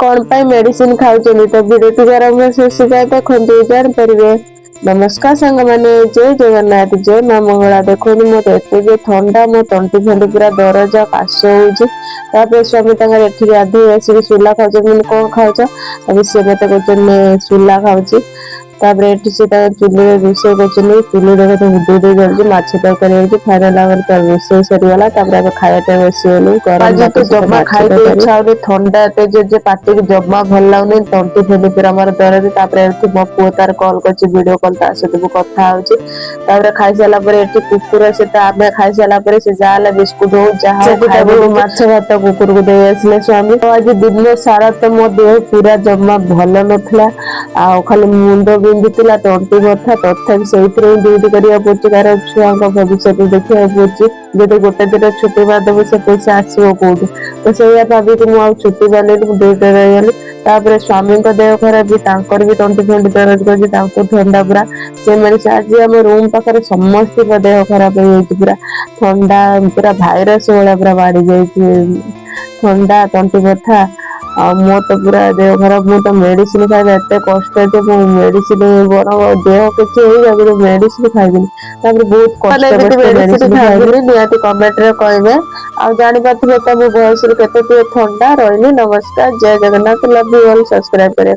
कौन पाई मेडिसिन खाउचनी तो भिडियोटी आरंभ शेष जाए देखते जानीपारे। नमस्कार सांग मैंने जय जगन्नाथ जय माँ मंगला। देखो मत एत थंडा मो तंटी फंडी पूरा दरज काश हो स्वामी एठिक गाधे आसिक सुला खाऊ कौन खाऊच सी मत कहते सुला खाऊची से चुली रोषे कर चुली हुडी जाऊँगी माछ तरकारी फाइनाल रोषे सरीगला खाया बसीगलु। आज तो जमा खाई इच्छा हो थंडा एत पार्टी जमा भल लगुनि तंटी फंडी पूरा मोर दरज मो पु तार कल कर कल ता सहित कथा होता खाई सारा कुकुर सहित आम खाई सारा से जहाँ बिस्कुट हो जहाँ माछ भात कुकुर को दे आसले स्वामी। तो आज दिन सारा तो मो देह पूरा जमा भल नाला खाली मुंड बिंधुला तंटी बथा तथापि से ड्यूटी करा पड़े कार छुआ भविष्य देखा पड़े जब गोटे दिन छुट्टी मारदेव से पैसा आसो कौटू तो से भाविक मुझे छुट्टी मारे ड्यूटी रहीगली। तापर स्वामी देह खराब भी तंटी फंटी दरज कर ठंडा पूरा से आज आम रूम पाखे समस्त देह खराब हो पूरा ठंडा पूरा भाईरस भाया पूरा बाढ़ी जाइए ठंडा तंटी बथा मो तो पूरा देह खराब मुझे मेडिसिन खाଇବା एत कष्ट मेडिसिन बरम देह किसी मेडिसिन खाइबी बहुत कष्ट मेडिसिन खाइबी निहाती कमेंट रे कहबे आ जानि पाथबे त मो वॉइस रे केते थंडा रही। नमस्कार जय Jagannath love you all subscribe करे।